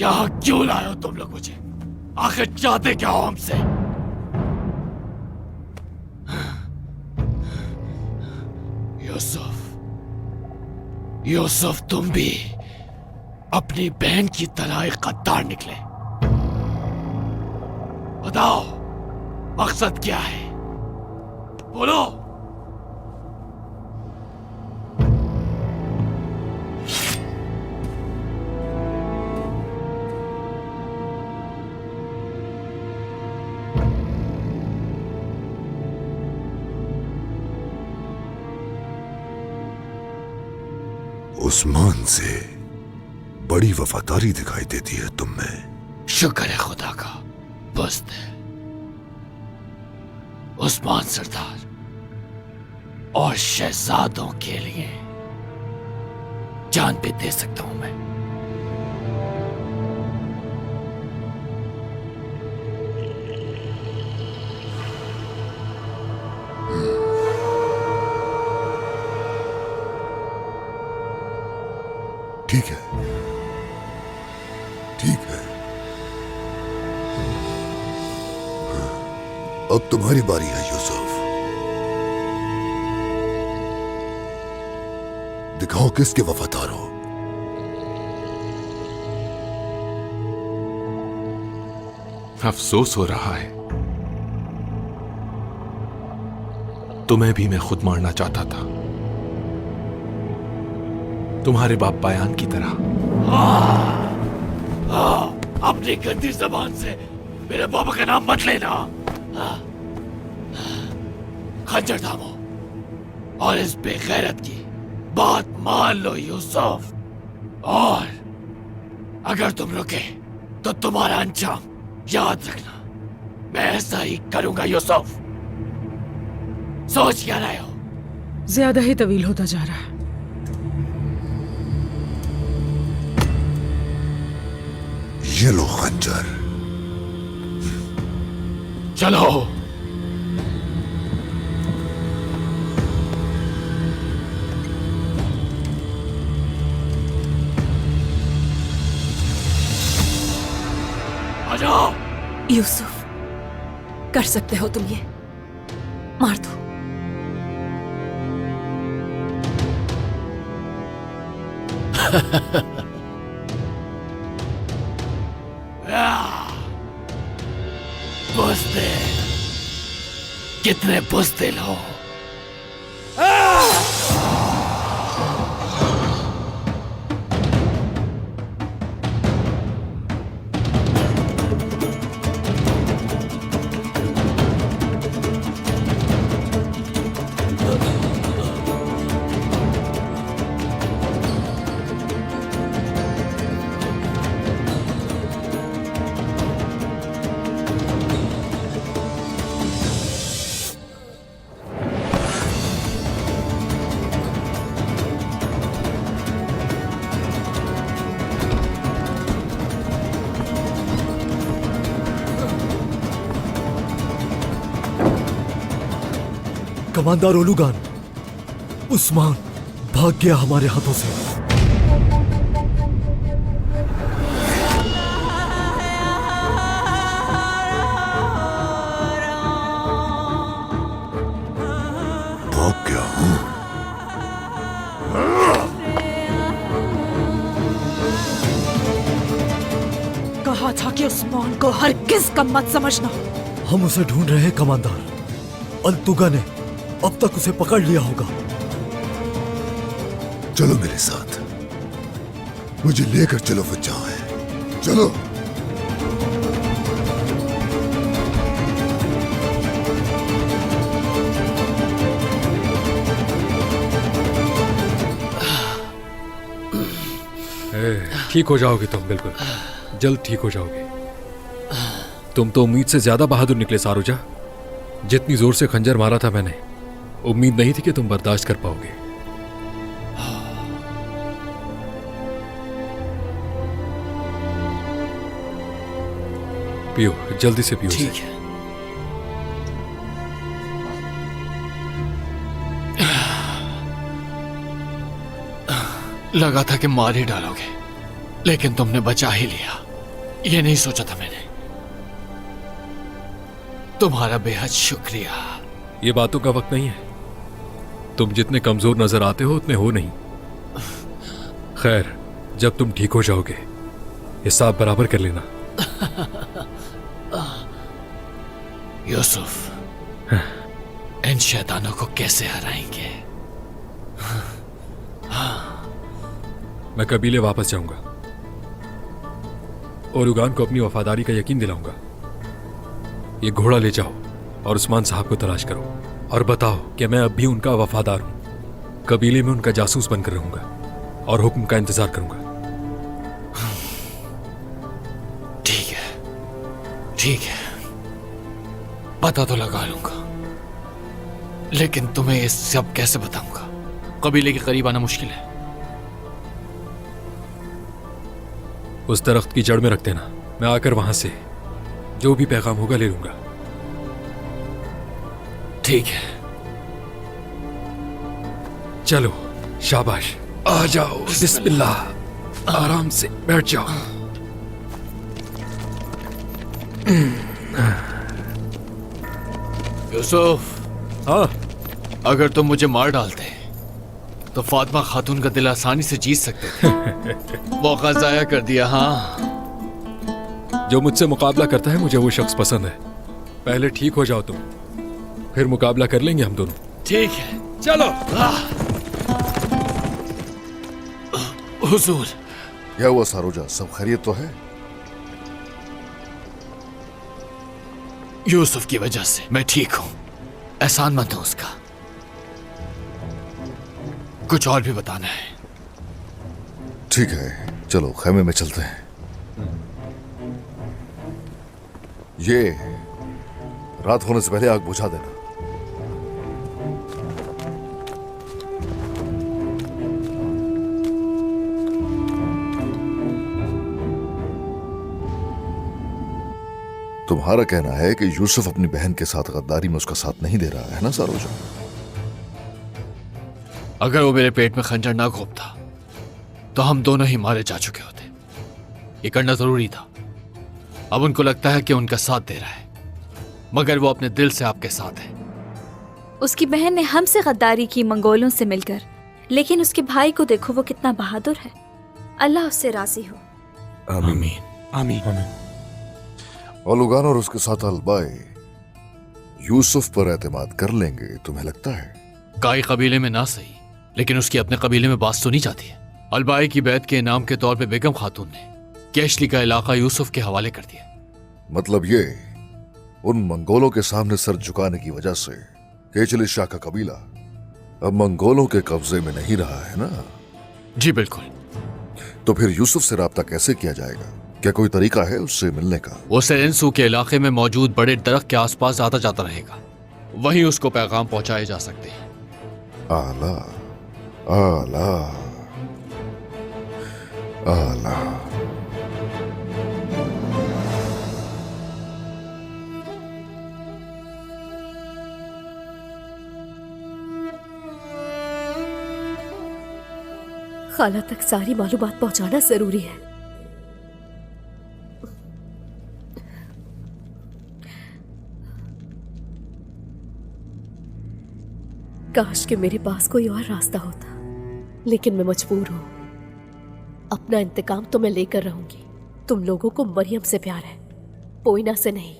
यहाँ क्यों लाए हो तुम लोग मुझे? आखिर चाहते क्या हो हमसे? यूसुफ, यूसुफ तुम भी अपनी बहन की तरह एक गद्दार निकले। बताओ मकसद क्या है? बोलो। उस्मान से बड़ी वफादारी दिखाई देती है तुम में। शुक्र है खुदा का, बस्त है। उस्मान सरदार और शहजादों के लिए जान भी दे सकता हूं मैं। ठीक है, ठीक है। अब तुम्हारी बारी है यूसुफ। दिखाओ किसके वफादार हो। अफसोस हो रहा है, तुम्हें भी मैं खुद मारना चाहता था, तुम्हारे बाप बयान की तरह। अपनी गंदी जबान से मेरे बाबा का नाम मत लेना। खंजर थामो और इस बेगैरत की बात मान लो यूसुफ। और अगर तुम रुके तो तुम्हारा अंजाम याद रखना। मैं ऐसा ही करूंगा यूसुफ। सोच क्या रहे हो? ज्यादा ही तवील होता जा रहा है। ये लो खंजर। चलो। आ जाओ। यूसुफ, कर सकते हो तुम ये, मार दो। बुज़दिल, कितने बुज़दिल हो। कमांडर ओलुगान, उस्मान भाग गया हमारे हाथों से। भाग गया हूं? कहा था कि उस्मान को हरगिज़ कम मत समझना। हम उसे ढूंढ रहे हैं कमांडर। अल्तुगा ने अब तक उसे पकड़ लिया होगा। चलो मेरे साथ, मुझे लेकर चलो वो जहां है। चलो। ठीक हो जाओगे तुम, बिल्कुल जल्द ठीक हो जाओगे। तुम तो उम्मीद से ज्यादा बहादुर निकले सारुजा। जितनी जोर से खंजर मारा था मैंने, उम्मीद नहीं थी कि तुम बर्दाश्त कर पाओगे। पियो, जल्दी से पियो। ठीक है। लगा था कि मार ही डालोगे, लेकिन तुमने बचा ही लिया। ये नहीं सोचा था मैंने। तुम्हारा बेहद शुक्रिया। ये बातों का वक्त नहीं है। तुम जितने कमजोर नजर आते हो उतने हो नहीं। खैर, जब तुम ठीक हो जाओगे हिसाब बराबर कर लेना। यूसुफ, इन शैतानों को कैसे हराएंगे? मैं कबीले वापस जाऊंगा और उगान को अपनी वफादारी का यकीन दिलाऊंगा। ये घोड़ा ले जाओ और उस्मान साहब को तलाश करो और बताओ कि मैं अब भी उनका वफादार हूं। कबीले में उनका जासूस बनकर रहूंगा और हुक्म का इंतजार करूंगा। ठीक है, पता तो लगा लूंगा, लेकिन तुम्हें ये सब कैसे बताऊंगा? कबीले के करीब आना मुश्किल है। उस दरख्त की जड़ में रख देना, मैं आकर वहां से जो भी पैगाम होगा ले लूंगा। ठीक है, चलो, शाबाश, आ जाओ। बिस्मिल्लाह, आराम से बैठ जाओ। यूसुफ, हाँ, अगर तुम मुझे मार डालते तो फातिमा खातून का दिल आसानी से जीत सकते थे। मौका जाया कर दिया। हाँ, जो मुझसे मुकाबला करता है मुझे वो शख्स पसंद है। पहले ठीक हो जाओ तुम, फिर मुकाबला कर लेंगे हम दोनों। ठीक है, चलो। हुजूर, क्या हुआ सारोजा, सब खैरियत तो है? यूसुफ की वजह से मैं ठीक हूं। एहसानमंद हूं उसका। कुछ और भी बताना है? ठीक है, चलो खेमे में चलते हैं। ये रात होने से पहले आग बुझा देना। तुम्हारा कहना है कि यूसुफ अपनी बहन के साथ गद्दारी में उसका साथ नहीं दे रहा है ना सारोजा? अगर वो मेरे पेट में खंजर ना घोंपता तो हम दोनों ही मारे जा चुके होते। ये करना जरूरी था। अब उनको लगता है कि उनका साथ दे रहा है, मगर वो अपने दिल से आपके साथ है। उसकी बहन ने हमसे गद्दारी की मंगोलों से मिलकर, लेकिन उसके भाई को देखो, वो कितना बहादुर है। अल्लाह उससे राजी हो। आमीन। आमीन। और लुगान और उसके साथ अलबाई यूसुफ पर एतमाद कर लेंगे, तुम्हें लगता है? काई कबीले में ना सही, लेकिन उसकी अपने कबीले में बात सुनी जाती है। अलबाई की बैत के इनाम के तौर पे बेगम खातून ने कैशली का इलाका यूसुफ के हवाले कर दिया। मतलब ये उन मंगोलों के सामने सर झुकाने की वजह से केचली शाह का कबीला अब मंगोलों के कब्जे में नहीं रहा है ना? जी बिल्कुल। तो फिर यूसुफ से राब्ता कैसे किया जाएगा? क्या कोई तरीका है उससे मिलने का? वो सेरेंसू के इलाके में मौजूद बड़े दरख्त के आसपास आता जाता रहेगा, वहीं उसको पैगाम पहुंचाए जा सकते हैं। आला आला आला। खाला तक सारी मालूमात पहुंचाना जरूरी है। काश कि मेरे पास कोई और रास्ता होता, लेकिन मैं मजबूर हूं। अपना इंतकाम तो मैं लेकर रहूंगी। तुम लोगों को मरियम से प्यार है, पोइना से नहीं।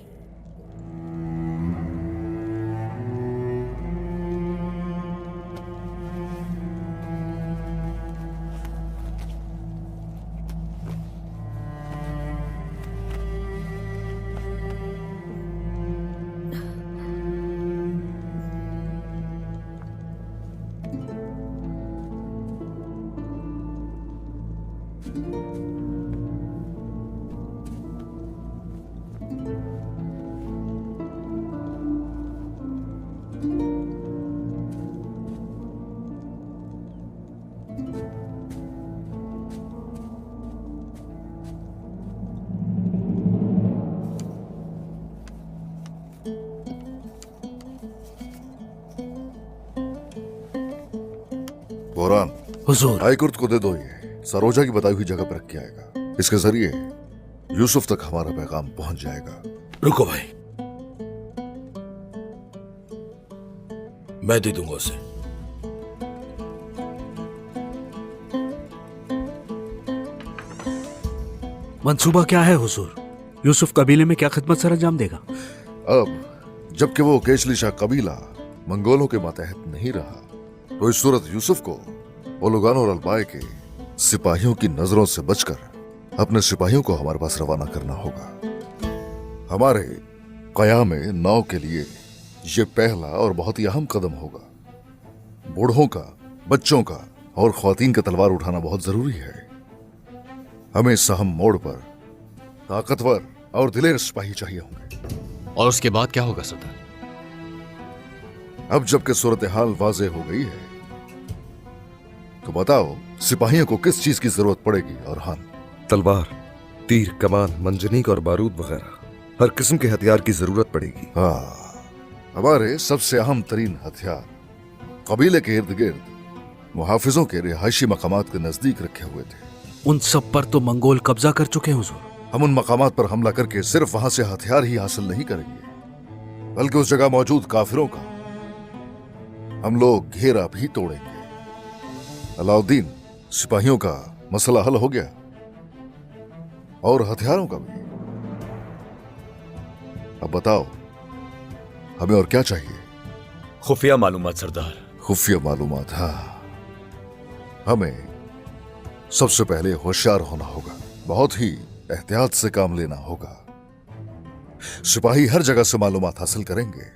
बोरान, हुजूर। हाईकोर्ट को दे दो। ये सरोजा की बताई हुई जगह पर रख के आएगा। इसके जरिए यूसुफ तक हमारा पैगाम पहुंच जाएगा। रुको भाई, मैं दे दूंगा उसे। मंसूबा क्या है हुजूर? यूसुफ कबीले में क्या खिदमत सर अंजाम देगा? अब जबकि वो केचली शाह कबीला मंगोलों के मातहत नहीं रहा, तो इस सूरत यूसुफ को ओलुगान और अलबाए के सिपाहियों की नजरों से बचकर अपने सिपाहियों को हमारे पास रवाना करना होगा। हमारे कयाम नौ के लिए ये पहला और बहुत ही अहम कदम होगा। बूढ़ों का, बच्चों का और ख्वातीन का तलवार उठाना बहुत जरूरी है। हमें इस अहम मोड़ पर ताकतवर और दिलेर सिपाही चाहिए होंगे। और उसके बाद क्या होगा सरदार? अब जबकि सूरत हाल वाजे हो गई है, तो बताओ सिपाहियों को किस चीज की जरूरत पड़ेगी? और हाँ, तलवार, तीर, कमान, मंजनीक और बारूद वगैरह हर किस्म के हथियार की जरूरत पड़ेगी। हाँ, हमारे सबसे अहम तरीन हथियार कबीले के इर्द गिर्द मुहाफिजों के रिहायशी मकामात के नजदीक रखे हुए थे। उन सब पर तो मंगोल कब्जा कर चुके हैं हुजूर। हम उन मकामात पर हमला करके सिर्फ वहां से हथियार ही हासिल नहीं करेंगे, बल्कि उस जगह मौजूद काफिरों का हम लोग घेरा भी तोड़ेंगे। अलाउद्दीन, सिपाहियों का मसला हल हो गया और हथियारों का भी। अब बताओ हमें और क्या चाहिए? खुफिया मालूमात सरदार। खुफिया मालूमात? हाँ, हमें सबसे पहले होशियार होना होगा, बहुत ही एहतियात से काम लेना होगा। सिपाही हर जगह से मालूमात हासिल करेंगे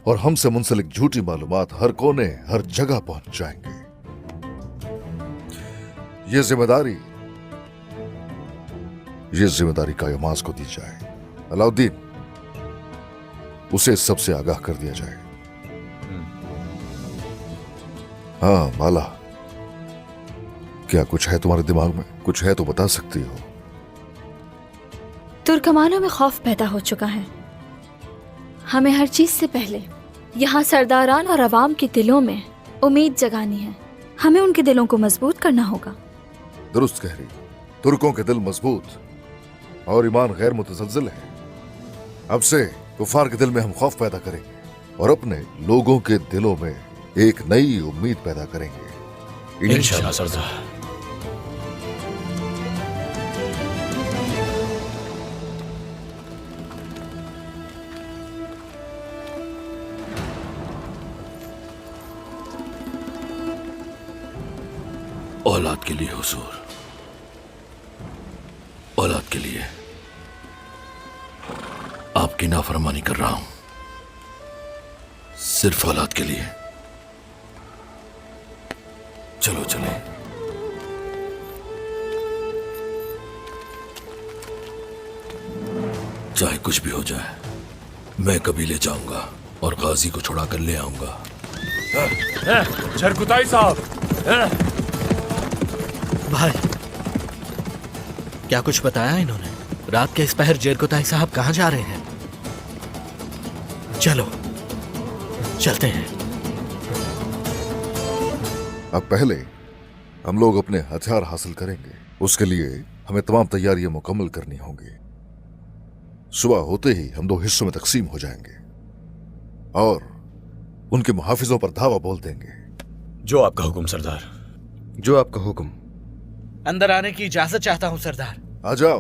और हमसे मुंसलिक झूठी मालूमात हर कोने, हर जगह पहुंच जाएंगे। ये जिम्मेदारी कायमास को दी जाए। अलाउद्दीन, उसे सबसे आगाह कर दिया जाए। हाँ माला, क्या कुछ है तुम्हारे दिमाग में? कुछ है तो बता सकती हो। तुर्कमानों में खौफ पैदा हो चुका है। हमें हर चीज से पहले यहाँ सरदारान और अवाम के दिलों में उम्मीद जगानी है। हमें उनके दिलों को मजबूत करना होगा। दुरुस्त कह रही, तुर्कों के दिल मजबूत और ईमान गैर मुतज़लज़ल है। अब से कुफार के दिल में हम खौफ पैदा करेंगे और अपने लोगों के दिलों में एक नई उम्मीद पैदा करेंगे इंशाअल्लाह सरदार। औलाद के लिए हुजूर, औलाद के लिए आपकी नाफरमानी कर रहा हूं, सिर्फ औलाद के लिए। चलो चले। चाहे कुछ भी हो जाए, मैं कबीले जाऊंगा और गाजी को छुड़ा कर ले आऊंगा। झरकुताई साहब, भाई क्या कुछ बताया इन्होंने? रात के इस पहर जेरकुताई साहब कहाँ जा रहे हैं? चलो चलते हैं। अब पहले हम लोग अपने हथियार हासिल करेंगे। उसके लिए हमें तमाम तैयारियां मुकम्मल करनी होंगी। सुबह होते ही हम दो हिस्सों में तकसीम हो जाएंगे और उनके मुहाफिजों पर धावा बोल देंगे। जो आपका हुक्म सरदार। जो आपका हुक्म। अंदर आने की इजाजत चाहता हूं सरदार। आ जाओ।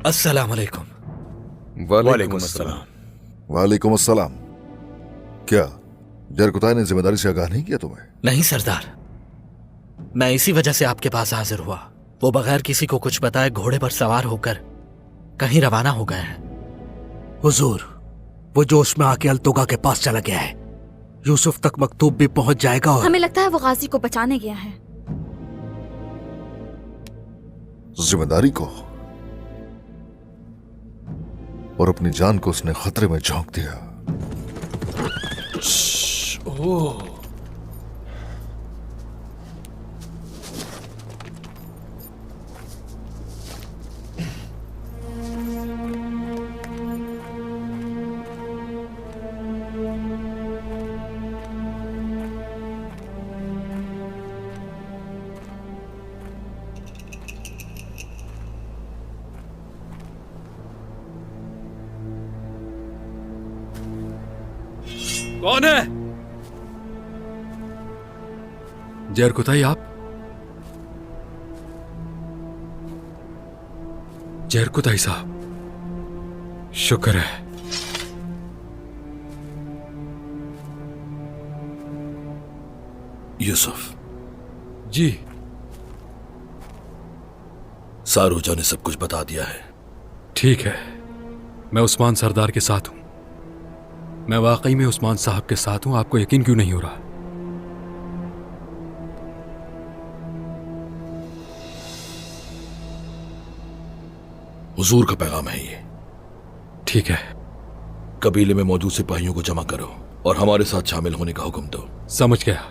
अस्सलाम वालेकुम। वालेकुम अस्सलाम। वालेकुम अस्सलाम। क्या जरकुताई ने जिम्मेदारी से आगाह नहीं किया तुम्हें? नहीं सरदार, मैं इसी वजह से आपके पास हाजिर हुआ। वो बगैर किसी को कुछ बताए घोड़े पर सवार होकर कहीं रवाना हो गए हैं। हुजूर, वो जोश में आके अल्तोगा के पास चला गया है। यूसुफ तक मकतूब भी पहुंच जाएगा और हमें लगता है वो गाजी को बचाने गया है। जिम्मेदारी को और अपनी जान को उसने खतरे में झोंक दिया। ओह, कौन है? जहर कुताई आप? जहर कुताई साहब, शुक्र है। यूसुफ जी। सारूजा ने सब कुछ बता दिया है। ठीक है, मैं उस्मान सरदार के साथ हूं। मैं वाकई में उस्मान साहब के साथ हूं। आपको यकीन क्यों नहीं हो रहा? हुजूर का पैगाम है ये। ठीक है। कबीले में मौजूद सिपाहियों को जमा करो और हमारे साथ शामिल होने का हुक्म दो। समझ गया।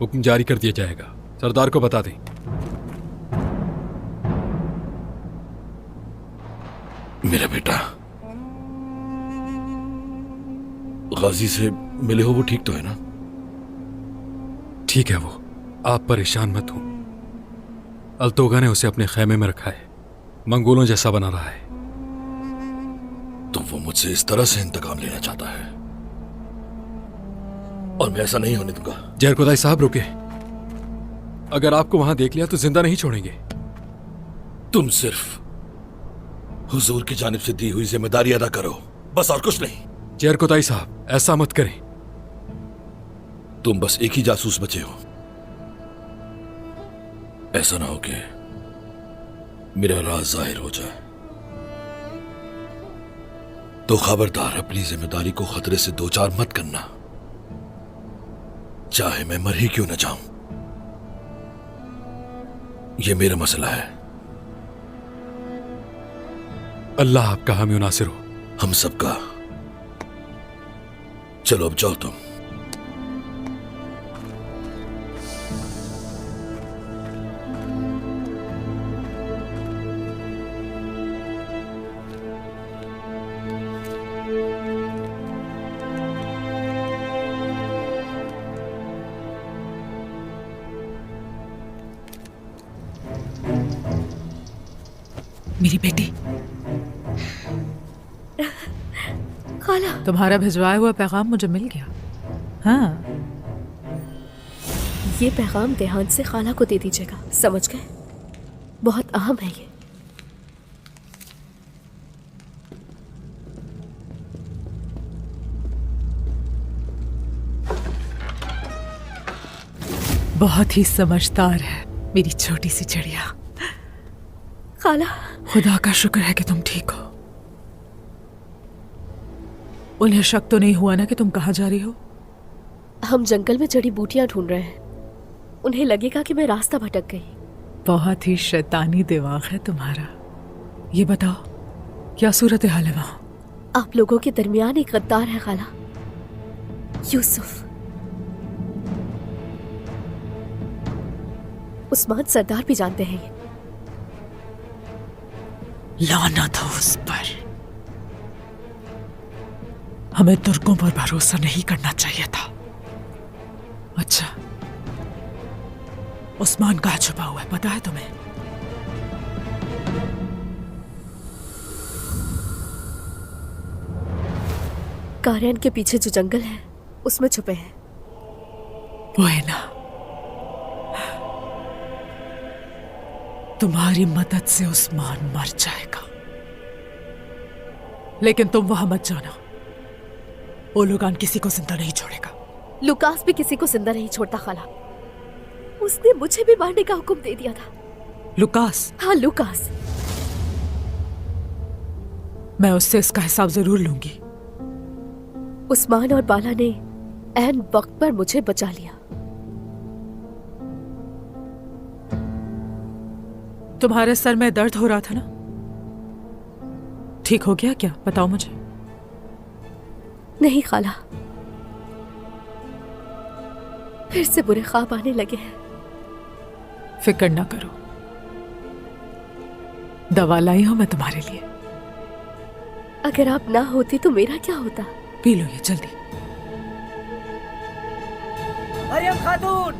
हुक्म जारी कर दिया जाएगा। सरदार को बता दें। मेरा बेटा, गाजी से मिले हो? वो ठीक तो है ना? ठीक है वो, आप परेशान मत हो। अल्तोगा ने उसे अपने खेमे में रखा है, मंगोलों जैसा बना रहा है। तो वो मुझसे इस तरह से इंतकाम लेना चाहता है और मैं ऐसा नहीं होने दूंगा। जहर खुदाई साहब रुके। अगर आपको वहां देख लिया तो जिंदा नहीं छोड़ेंगे। तुम सिर्फ हुजूर की जानिब से दी हुई जिम्मेदारी अदा करो, बस, और कुछ नहीं। जहर खुदाई साहब, ऐसा मत करें। तुम बस एक ही जासूस बचे हो। ऐसा ना हो कि मेरा राज जाहिर हो जाए। तो खबरदार, अपनी जिम्मेदारी को खतरे से दो चार मत करना, चाहे मैं मर ही क्यों न जाऊं। यह मेरा मसला है। अल्लाह आपका हामी नासिर हो। हम सबका। चलो अब जाओ तुम। मेरी बेटी, खाला, तुम्हारा भिजवाया हुआ पैगाम मुझे मिल गया। हाँ, ये पैगाम देहान से खाला को दे दीजिएगा, समझ गए? बहुत अहम है ये। बहुत ही समझदार है मेरी छोटी सी चिड़िया। खाला, खुदा का शुक्र है कि तुम ठीक हो। उन्हें शक तो नहीं हुआ ना कि तुम कहाँ जा रही हो? हम जंगल में जड़ी बूटियां ढूंढ रहे हैं। उन्हें लगेगा कि मैं रास्ता भटक गई। बहुत ही शैतानी दिमाग है तुम्हारा। ये बताओ, क्या सूरत हाल है वहां? आप लोगों के दरमियान एक गद्दार है खाला, यूसुफ। उस्मान सरदार भी जानते हैं ये। लानत हो उस पर। हमें तुर्कों पर भरोसा नहीं करना चाहिए था। अच्छा, उस्मान कहाँ छुपा हुआ है, पता है तुम्हें? कारेन के पीछे जो जंगल है उसमें छुपे हैं। वो है ना, तुम्हारी मदद से उस्मान मर जाएगा, लेकिन तुम वहां मत जाना। ओलुगान किसी को जिंदा नहीं छोड़ेगा। लुकास भी किसी को जिंदा नहीं छोड़ता खाला। उसने मुझे भी मारने का हुक्म दे दिया था। लुकास? हाँ, लुकास। मैं उससे इसका हिसाब जरूर लूंगी। उस्मान और बाला ने ऐन वक्त पर मुझे बचा लिया। तुम्हारे सर में दर्द हो रहा था ना, ठीक हो गया क्या? बताओ मुझे। नहीं खाला, फिर से बुरे ख्वाब आने लगे हैं। फिक्र ना करो, दवा लाई हूं मैं तुम्हारे लिए। अगर आप ना होती तो मेरा क्या होता? पी लो ये जल्दी। मरियम खातून!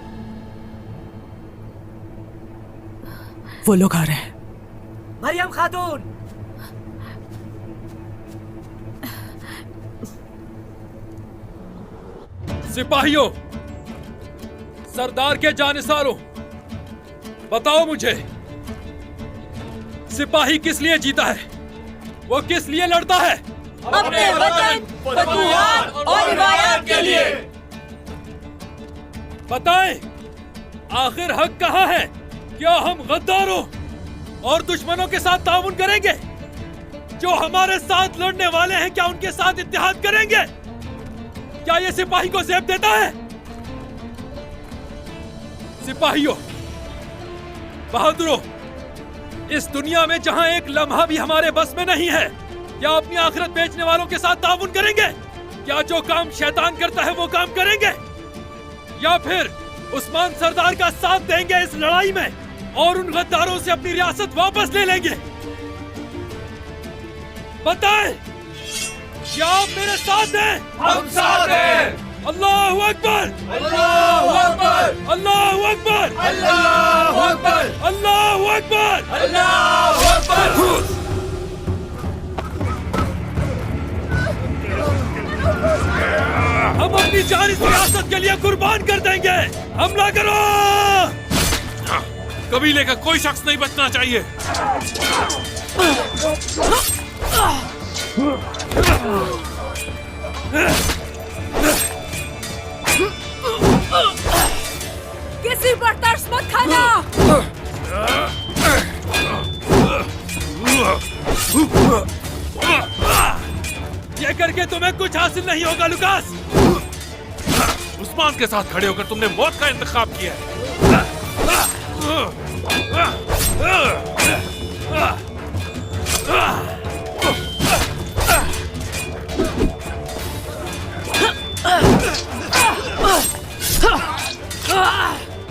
वो लोग आ रहे हैं। मरियम खातून! सिपाहियों, सरदार के जानिसारों, बताओ मुझे, सिपाही किस लिए जीता है? वो किस लिए लड़ता है? अपने वतन, फतूहात और रिवायात के लिए। बताएं, आखिर हक कहाँ है? क्या हम गद्दारों और दुश्मनों के साथ ताउन करेंगे? जो हमारे साथ लड़ने वाले हैं, क्या उनके साथ इत्तेहाद करेंगे? क्या ये सिपाही को ज़ेब देता है? सिपाहियों, बहादुरों, इस दुनिया में जहां एक लम्हा भी हमारे बस में नहीं है, क्या अपनी आखिरत बेचने वालों के साथ ताउन करेंगे? क्या जो काम शैतान करता है वो काम करेंगे? या फिर उस्मान सरदार का साथ देंगे इस लड़ाई में और उन गद्दारों से अपनी रियासत वापस ले लेंगे? बताएं, क्या आप मेरे साथ हैं? हम साथ हैं। अल्लाहु अकबर, अल्लाहु अकबर, अल्लाहु अकबर, अल्लाहु अकबर, अल्लाहु अकबर, अल्लाहु अकबर। हम अपनी जान इस रियासत के लिए कुर्बान कर देंगे। हमला करो! कबीले का कोई शख्स नहीं बचना चाहिए। किसी पर तरस मत खाना। ये करके तुम्हें कुछ हासिल नहीं होगा लुकास। उस्मान के साथ खड़े होकर तुमने मौत का इंतखाब किया है।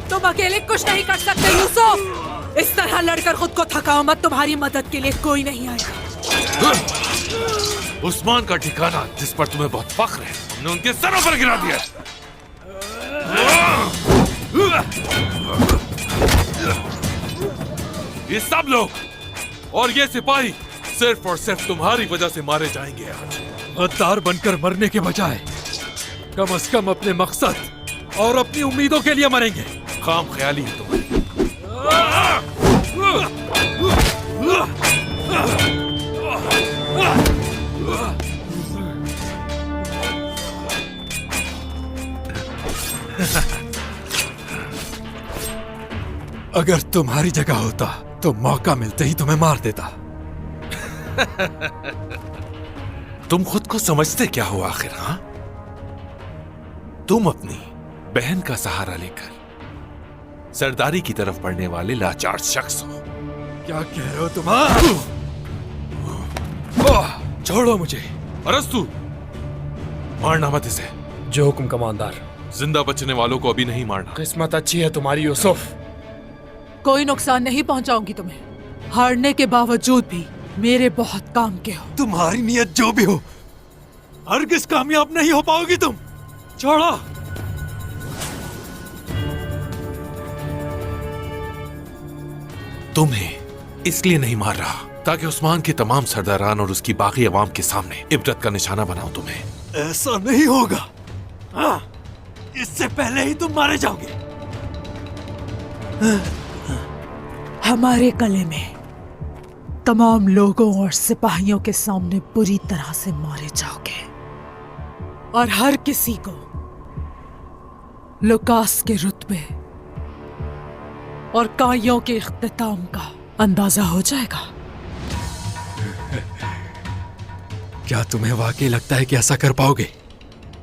तुम अकेले कुछ नहीं कर सकते यूसुफ। इस तरह लड़कर खुद को थकाओ मत, तुम्हारी मदद के लिए कोई नहीं आएगा। उस्मान का ठिकाना जिस पर तुम्हें बहुत फख्र है, हमने उनके सरों पर गिरा दिया। ये सब लोग और ये सिपाही सिर्फ और सिर्फ तुम्हारी वजह से मारे जाएंगे आज। गद्दार बनकर मरने के बजाय कम से कम अपने मकसद और अपनी उम्मीदों के लिए मरेंगे। खाम ख्याली है तुम्हारी। अगर तुम्हारी जगह होता तो मौका मिलते ही तुम्हें मार देता। तुम खुद को समझते क्या हो आखिर? हाँ, तुम अपनी बहन का सहारा लेकर सरदारी की तरफ बढ़ने वाले लाचार शख्स हो। क्या कह रहे हो तुम? छोड़ो मुझे। अरस्तु, मारना मत इसे। जो हुक्म कमांडर। जिंदा बचने वालों को अभी नहीं मारना। किस्मत अच्छी है तुम्हारी यूसुफ। कोई नुकसान नहीं पहुंचाऊंगी तुम्हें। हारने के बावजूद भी मेरे बहुत काम के हो। तुम्हारी नीयत जो भी हो, हरगिज़ कामयाब नहीं हो पाओगी तुम। छोड़ो। तुम्हें इसलिए नहीं मार रहा ताकि उस्मान के तमाम सरदारान और उसकी बाकी अवाम के सामने इबरत का निशाना बनाऊं तुम्हें। ऐसा नहीं होगा। हाँ, इससे पहले ही तुम मारे जाओगे। हमारे गले में तमाम लोगों और सिपाहियों के सामने बुरी तरह से मारे जाओगे और हर किसी को लुकास के रुतबे और काइयों के इख्तिताम का अंदाजा हो जाएगा। क्या तुम्हें वाकई लगता है कि ऐसा कर पाओगे?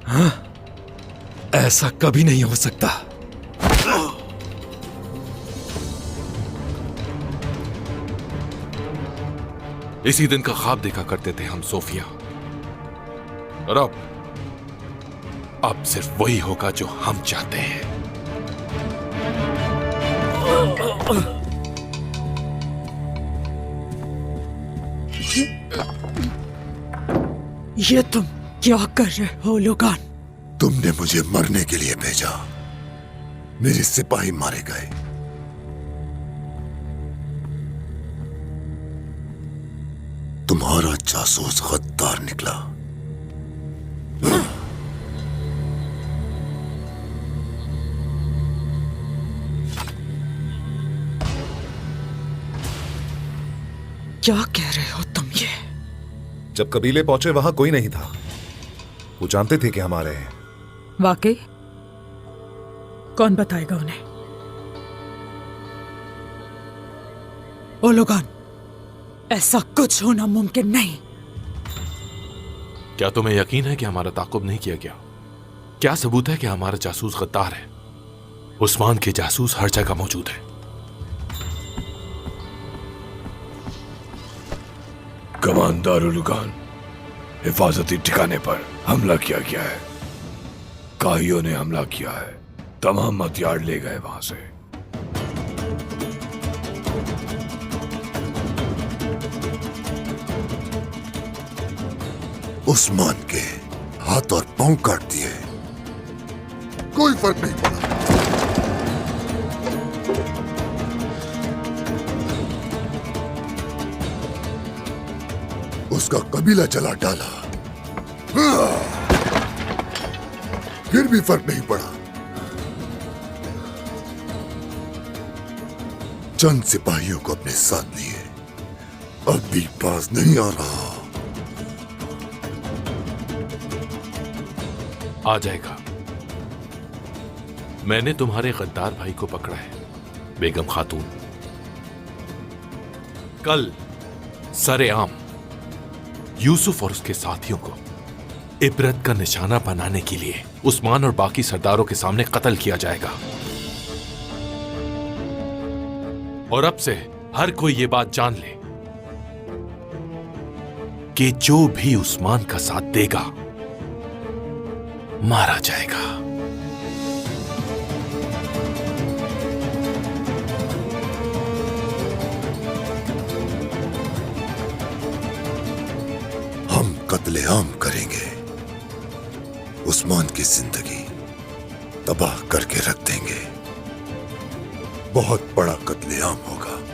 हाँ? ऐसा कभी नहीं हो सकता। इसी दिन का ख्वाब देखा करते थे हम सोफिया, और अब सिर्फ वही होगा जो हम चाहते हैं। ये तुम क्या कर रहे हो लोगान? तुमने मुझे मरने के लिए भेजा, मेरे सिपाही मारे गए। तुम्हारा जासूस गद्दार निकला। क्या कह रहे हो तुम ये? जब कबीले पहुंचे वहां कोई नहीं था। वो जानते थे कि हम आ रहे हैं। वाकई? कौन बताएगा उन्हें? ओ लोगान, ऐसा कुछ होना मुमकिन नहीं। क्या तुम्हें यकीन है कि हमारा ताकुब नहीं किया गया? क्या सबूत है कि हमारा जासूस गद्दार है? उस्मान के जासूस हर जगह मौजूद है। कमांडर उलुगान, हिफाजती ठिकाने पर हमला किया गया है। काहियों ने हमला किया है। तमाम हथियार ले गए वहां से। उस्मान के हाथ और पांव काट दिए। कोई फर्क नहीं पड़ा। उसका कबीला जला डाला, फिर भी फर्क नहीं पड़ा। चंद सिपाहियों को अपने साथ लिए, अब भी पास नहीं आ रहा। आ जाएगा। मैंने तुम्हारे गद्दार भाई को पकड़ा है, बेगम खातून। कल सरेआम यूसुफ और उसके साथियों को इबरत का निशाना बनाने के लिए उस्मान और बाकी सरदारों के सामने कत्ल किया जाएगा। और अब से हर कोई ये बात जान ले कि जो भी उस्मान का साथ देगा मारा जाएगा। हम कत्लेआम करेंगे। उस्मान की जिंदगी तबाह करके रख देंगे। बहुत बड़ा कत्लेआम होगा।